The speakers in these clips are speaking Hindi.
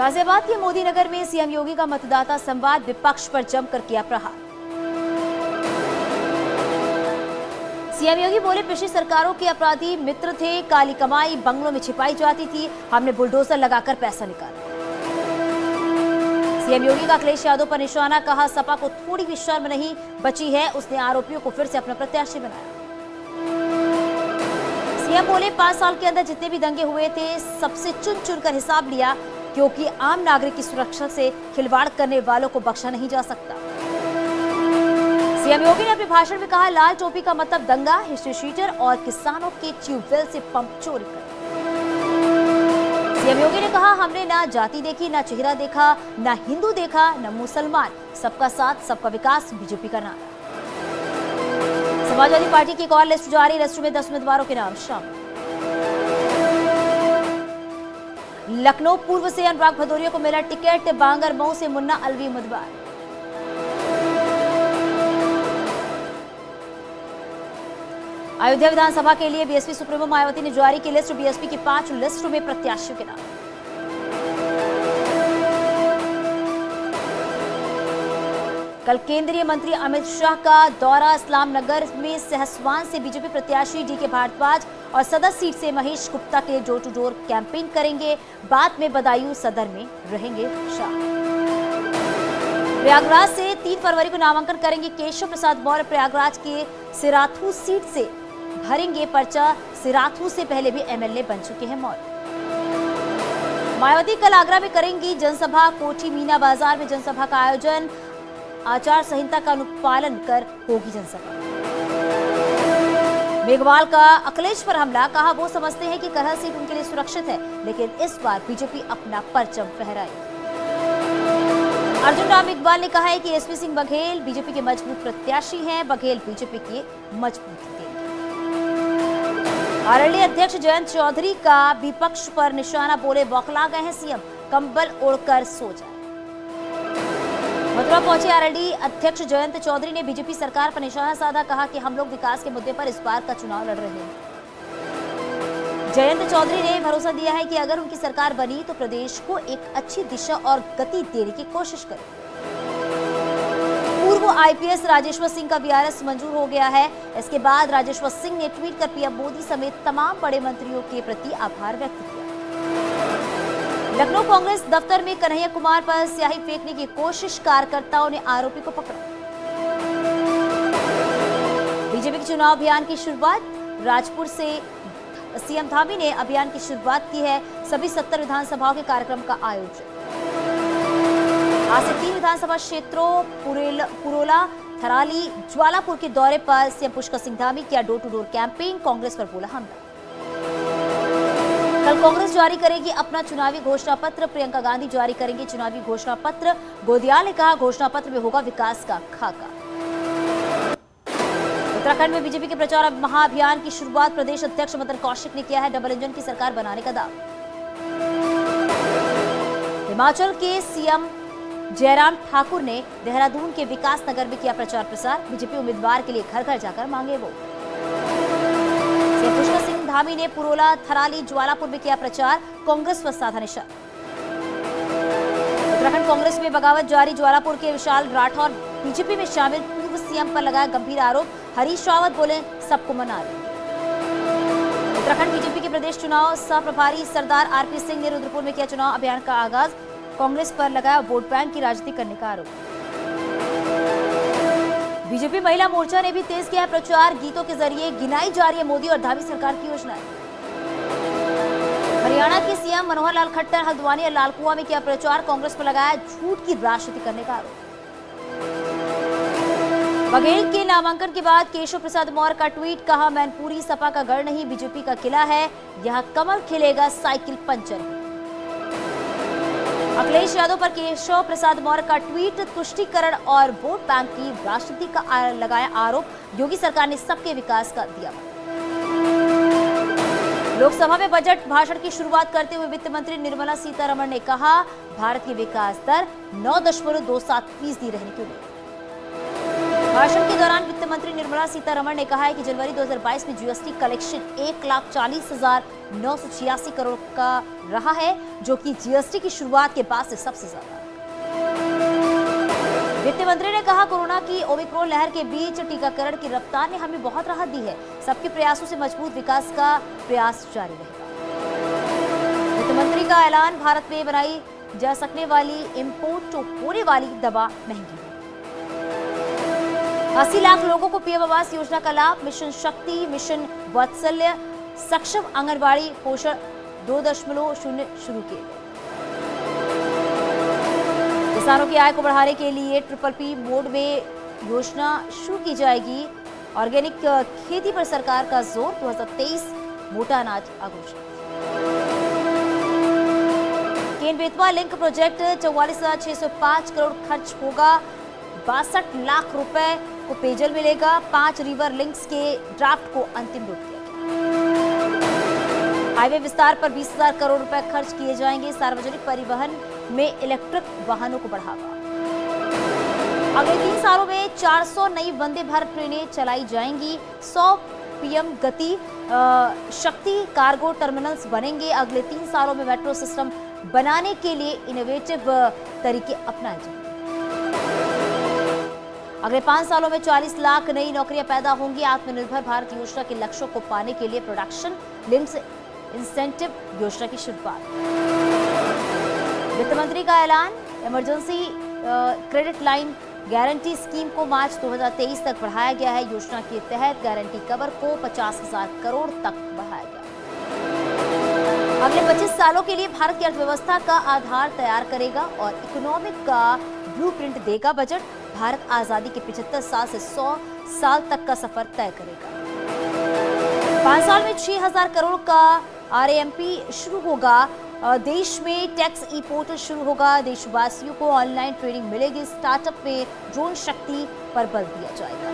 गाजियाबाद के मोदी नगर में सीएम योगी का मतदाता संवाद, विपक्ष पर जमकर किया प्रहार। सीएम योगी बोले, पिछली सरकारों के अपराधी मित्र थे, काली कमाई बंगलों में छिपाई जाती थी, हमने बुलडोजर लगाकर पैसा निकाला। सीएम योगी का अखिलेश यादव पर निशाना, कहा सपा को थोड़ी भी शर्म नहीं बची है, उसने आरोपियों को फिर से अपना प्रत्याशी बनाया। सीएम बोले, 5 साल के अंदर जितने भी दंगे हुए थे सबसे चुन चुनकर हिसाब लिया, क्योंकि आम नागरिक की सुरक्षा से खिलवाड़ करने वालों को बख्शा नहीं जा सकता। सीएम योगी ने अपने भाषण में कहा, लाल टोपी का मतलब दंगा, हिस्ट्री शीटर और किसानों के ट्यूबवेल से पंप चोरी कर। सीएम योगी ने कहा, हमने ना जाति देखी, ना चेहरा देखा, ना हिंदू देखा, ना मुसलमान, सबका साथ सबका विकास बीजेपी का नारा। समाजवादी पार्टी की एक और लिस्ट जारी, लिस्ट में 10 उम्मीदवारों के नाम शामिल। लखनऊ पूर्व से अनुराग भदौरिया को मिला टिकट, बांगर मऊ से मुन्ना अलवी उम्मीदवार। अयोध्या विधानसभा के लिए बीएसपी सुप्रीमो मायावती ने जारी की लिस्ट, बीएसपी की 5 लिस्टों में प्रत्याशियों के नाम। कल केंद्रीय मंत्री अमित शाह का दौरा, इस्लाम नगर में सहसवान से बीजेपी प्रत्याशी डीके भारद्वाज और सदर सीट से महेश गुप्ता के डोर टू डोर कैंपेन करेंगे, बाद में बदायूं सदर में रहेंगे शाह। प्रयागराज से 3 फरवरी को नामांकन करेंगे केशव प्रसाद मौर्य, प्रयागराज के सिराथू सीट से भरेंगे पर्चा, सिराथू से पहले भी एमएलए बन चुके हैं मौर्य। मायावती कल आगरा में करेंगी जनसभा, कोठी मीना बाजार में जनसभा का आयोजन, आचार संहिता का अनुपालन कर होगी जनसभा। मेघवाल का अखिलेश पर हमला, कहा वो समझते हैं कि करहल सीट उनके लिए सुरक्षित है, लेकिन इस बार बीजेपी अपना परचम फहराएगी। अर्जुन राम मेघवाल ने कहा है कि एसपी सिंह बघेल बीजेपी के मजबूत प्रत्याशी हैं, बघेल बीजेपी की मजबूती देंगे। आरएलडी अध्यक्ष जयंत चौधरी का विपक्ष पर निशाना, बोले बौखला गए हैं सीएम, कंबल ओढ़कर सो जाए। मथुरा पहुंचे आरएलडी अध्यक्ष जयंत चौधरी ने बीजेपी सरकार पर निशाना साधा, कहा कि हम लोग विकास के मुद्दे पर इस बार का चुनाव लड़ रहे हैं। जयंत चौधरी ने भरोसा दिया है कि अगर उनकी सरकार बनी तो प्रदेश को एक अच्छी दिशा और गति देने की कोशिश करें। पूर्व आईपीएस राजेश्वर सिंह का वीआरएस मंजूर हो गया है। इसके बाद राजेश्वर सिंह ने ट्वीट कर पीएम मोदी समेत तमाम बड़े मंत्रियों के प्रति आभार व्यक्त किया। लखनऊ कांग्रेस दफ्तर में कन्हैया कुमार पर स्याही फेंकने की कोशिश, कार्यकर्ताओं ने आरोपी को पकड़ा। बीजेपी के चुनाव अभियान की शुरुआत, राजपुर से सीएम धामी ने अभियान की शुरुआत की है, सभी 70 विधानसभाओं के कार्यक्रम का आयोजन। आज से 3 विधानसभा क्षेत्रों पुरोला, थराली, ज्वालापुर के दौरे पर सीएम पुष्कर सिंह धामी किया door to door campaign, Congress पर बोला हमला। कल कांग्रेस जारी करेगी अपना चुनावी घोषणा पत्र, प्रियंका गांधी जारी करेंगे चुनावी घोषणा पत्र, गोदियाल ने कहा घोषणा पत्र में होगा विकास का खाका। उत्तराखंड में बीजेपी के प्रचार महाअभियान की शुरुआत, प्रदेश अध्यक्ष मदन कौशिक ने किया है डबल इंजन की सरकार बनाने का दावा। हिमाचल के सीएम जयराम ठाकुर ने देहरादून के विकास नगर में किया प्रचार प्रसार, बीजेपी उम्मीदवार के लिए घर घर जाकर मांगे वोट। पुष्कर सिंह धामी ने पुरोला, थराली, ज्वालापुर में किया प्रचार, कांग्रेस पर साधा निशाना। उत्तराखंड कांग्रेस में बगावत जारी, ज्वालापुर के विशाल राठौर बीजेपी में शामिल, पूर्व सीएम पर लगाया गंभीर आरोप, हरीश रावत बोले सबको मना लेंगे। उत्तराखंड बीजेपी के प्रदेश चुनाव सह प्रभारी सरदार आरपी सिंह ने रुद्रपुर में किया चुनाव अभियान का आगाज, कांग्रेस पर लगाया वोट बैंक की राजनीति करने का आरोप। बीजेपी महिला मोर्चा ने भी तेज किया है प्रचार, गीतों के जरिए गिनाई जा रही है मोदी और धामी सरकार की योजनाएं। हरियाणा के सीएम मनोहर लाल खट्टर हल्द्वानी और लालकुआं में किया प्रचार, कांग्रेस पर लगाया झूठ की राजनीति करने का आरोप। बघेल के नामांकन के बाद केशव प्रसाद मौर्य का ट्वीट, कहा मैनपुरी सपा का गढ़ नहीं बीजेपी का किला है, यहां कमल खिलेगा साइकिल पंचर। अखिलेश यादव पर केशव प्रसाद मौर्य का ट्वीट, तुष्टीकरण और वोट बैंक की राजनीति का लगाया आरोप, योगी सरकार ने सबके विकास का दिया। लोकसभा में बजट भाषण की शुरुआत करते हुए वित्त मंत्री निर्मला सीतारमण ने कहा भारत की विकास दर 9.27% रहने की उम्मीद। भाषण के दौरान वित्त मंत्री निर्मला सीतारमण ने कहा है कि जनवरी 2022 में जीएसटी कलेक्शन 1,40,986 करोड़ का रहा है, जो कि जीएसटी की शुरुआत के बाद से सबसे ज्यादा। वित्त मंत्री ने कहा, कोरोना की ओमिक्रॉन लहर के बीच टीकाकरण की रफ्तार ने हमें बहुत राहत दी है। सबके प्रयासों से मजबूत विकास का प्रयास जारी रहेगा। वित्त मंत्री का ऐलान, भारत में बनाई जा सकने वाली इंपोर्ट होने वाली दवा महंगी है। 80 लाख लोगों को पीएम आवास योजना का लाभ। मिशन शक्ति, मिशन वात्सल्य, सक्षम आंगनबाड़ी पोषण 2.0 शुरू किए गए। किसानों की आय को बढ़ाने के लिए PPP मोड में योजना शुरू की जाएगी। ऑर्गेनिक खेती पर सरकार का जोर। 2023 मोटा अनाज आघोषित। केन बेतवा लिंक प्रोजेक्ट 44,605 करोड़ खर्च होगा। 62 लाख रुपए को पेयजल मिलेगा। 5 रिवर लिंक्स के ड्राफ्ट को अंतिम रूप दिया गया। हाईवे विस्तार पर 20,000 करोड़ रुपए खर्च किए जाएंगे। सार्वजनिक परिवहन में इलेक्ट्रिक वाहनों को बढ़ावा। अगले 3 सालों में 400 नई वंदे भारत ट्रेनें चलाई जाएंगी। 100 पीएम गति शक्ति कार्गो टर्मिनल्स बनेंगे। अगले 3 सालों में मेट्रो सिस्टम बनाने के लिए इनोवेटिव तरीके अपनाए जाएंगे। अगले 5 सालों में 40 लाख नई नौकरियां पैदा होंगी। आत्मनिर्भर भारत योजना के लक्ष्यों को पाने के लिए प्रोडक्शन लिंक्ड इंसेंटिव योजना की शुरुआत। वित्त मंत्री का ऐलान, emergency credit line guarantee scheme को मार्च 2023 तक बढ़ाया गया है। योजना के तहत गारंटी कवर को 50,000 करोड़ तक बढ़ाया गया। अगले 25 सालों के लिए भारत की अर्थव्यवस्था का आधार तैयार करेगा और इकोनॉमिक का ब्लूप्रिंट देगा बजट। भारत आजादी के 75 साल से 100 साल तक का सफर तय करेगा। 5 साल में 6,000 करोड़ का RAMP शुरू होगा। देश में टैक्स ई पोर्टल शुरू होगा। देशवासियों को ऑनलाइन ट्रेनिंग मिलेगी। स्टार्टअप में ड्रोन शक्ति पर बल दिया जाएगा।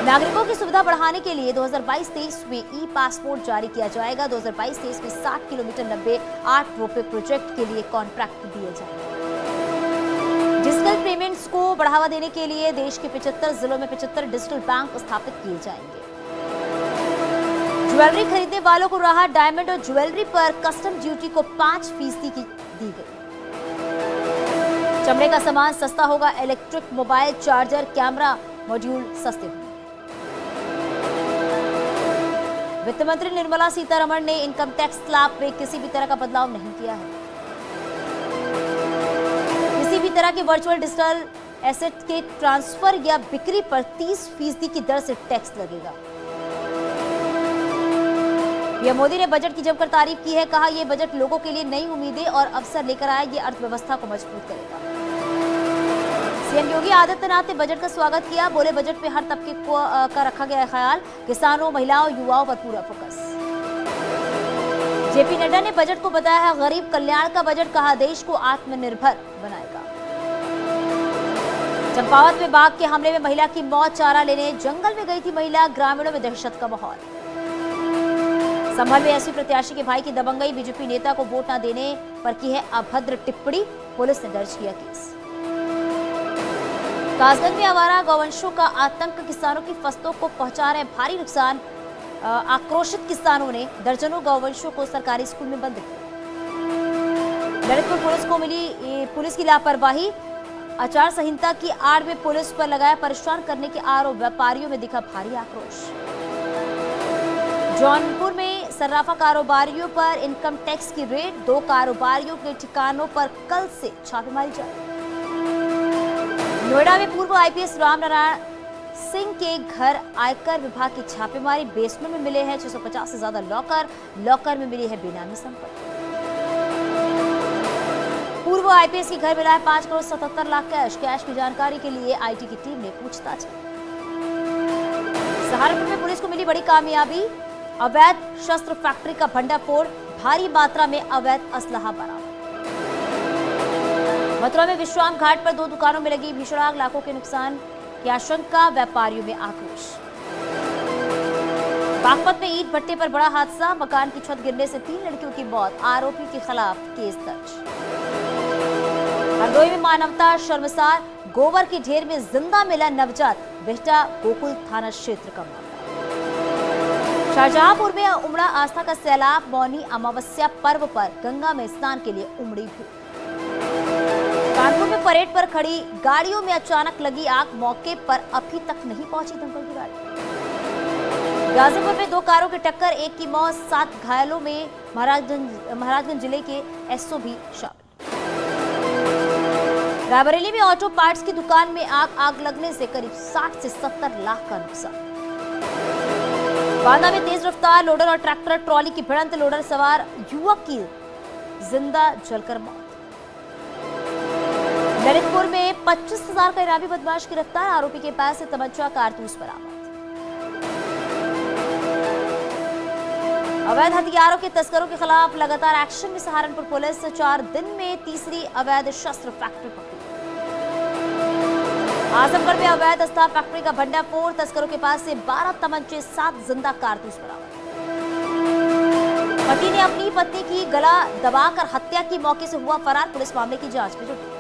नागरिकों की सुविधा बढ़ाने के लिए 2022-23 में ई पासपोर्ट जारी किया जाएगा। 2022-23 में 60 किलोमीटर लंबे 8 रोपवे प्रोजेक्ट के लिए कॉन्ट्रैक्ट दिए जाएंगे। डिजिटल पेमेंट्स को बढ़ावा देने के लिए देश के 75 जिलों में 75 डिजिटल बैंक स्थापित किए जाएंगे। ज्वेलरी खरीदने वालों को राहत। डायमंड और ज्वेलरी पर कस्टम ड्यूटी को 5% की दी गई। चमड़े का सामान सस्ता होगा। Electric mobile charger, camera module सस्ते होंगे। वित्त मंत्री निर्मला सीतारमण ने इनकम टैक्स स्लैब में किसी भी तरह का बदलाव नहीं किया है। किसी भी तरह के वर्चुअल डिजिटल एसेट के ट्रांसफर या बिक्री पर 30% की दर से टैक्स लगेगा। पीएम मोदी ने बजट की जमकर तारीफ की है। कहा, यह बजट लोगों के लिए नई उम्मीदें और अवसर लेकर आया। ये अर्थव्यवस्था को मजबूत करेगा। सीएम योगी आदित्यनाथ ने बजट का स्वागत किया। बोले, बजट में हर तबके का रखा गया ख्याल। किसानों, महिलाओं, युवाओं पर पूरा फोकस। जेपी नड्डा ने बजट को बताया है गरीब कल्याण का बजट। कहा, देश को आत्मनिर्भर बनाएगा। चंपावत में बाघ के हमले में महिला की मौत। चारा लेने जंगल में गई थी महिला। ग्रामीणों में दहशत का माहौल। संभल में एसपी प्रत्याशी के भाई की दबंगई। बीजेपी नेता को वोट न देने पर की है अभद्र टिप्पणी। पुलिस ने दर्ज किया केस। कासगंज में आवारा गौवंशों का आतंक। किसानों की फसलों को पहुंचा रहे भारी नुकसान। आक्रोशित किसानों ने दर्जनों गौवंशों को सरकारी स्कूल में बंद किया। ललितपुर पुलिस को मिली पुलिस की लापरवाही। आचार संहिता की आड़ में पुलिस पर लगाया परेशान करने के आरोप। व्यापारियों में दिखा भारी आक्रोश। जौनपुर में सर्राफा कारोबारियों पर इनकम टैक्स की रेड। 2 कारोबारियों के ठिकानों पर कल से छापेमारी जारी। नोएडा में पूर्व आईपीएस रामनारायण सिंह के घर आयकर विभाग की छापेमारी। बेसमेंट में मिले हैं 650 से ज्यादा लॉकर में मिली है बेनामी संपत्ति। पूर्व आईपीएस के घर मिला है 5,77,00,000 कैश की जानकारी के लिए आईटी की टीम ने पूछताछ की। सहारनपुर में पुलिस को मिली बड़ी कामयाबी। अवैध शस्त्र फैक्ट्री का भंडाफोड़। भारी मात्रा में अवैध असलहा बरामद। मथुरा में विश्राम घाट पर 2 दुकानों में लगी भीषण आग। लाखों के नुकसान की आशंका। व्यापारियों में आक्रोश। बागपत में ईंट भट्टे पर बड़ा हादसा। मकान की छत गिरने से 3 लड़कियों की मौत। आरोपी के खिलाफ केस दर्ज। हरदोई में मानवता शर्मसार, गोबर की ढेर में जिंदा मिला नवजात, बिहटा गोकुल थाना क्षेत्र का मामला। शाहजहांपुर में उमड़ा आस्था का सैलाब, मौनी अमावस्या पर्व पर गंगा में स्नान के लिए उमड़ी भीड़। कानपुर में परेड पर खड़ी गाड़ियों में अचानक लगी आग, मौके पर अभी तक नहीं पहुंची दमकल की गाड़ी। गाजीपुर में 2 कारों की टक्कर, एक की मौत, 7 घायलों में महाराजगंज जिले के एसओ भी शामिल। रायबरेली में ऑटो पार्ट्स की दुकान में आग लगने से करीब 60 से 70 लाख का नुकसान। बांदा में तेज रफ्तार लोडर और ट्रैक्टर ट्रॉली की भिड़ंत, लोडर सवार युवक की जिंदा जलकर मौत। ललितपुर में 25,000 का इनामी बदमाश गिरफ्तार, आरोपी के पास से तमंचा कारतूस बरामद। अवैध हथियारों के तस्करों के खिलाफ लगातार एक्शन में सहारनपुर पुलिस, 4 दिन में तीसरी अवैध शस्त्र फैक्ट्री पकड़ी। आजमगढ़ में अवैध अस्था फैक्ट्री का भंडाफोड़, तस्करों के पास से 12 तमंचे, 7 जिंदा कारतूस बरामद। पति ने अपनी पत्नी की गला दबाकर हत्या की, मौके से हुआ फरार, पुलिस मामले की जांच में जुटी।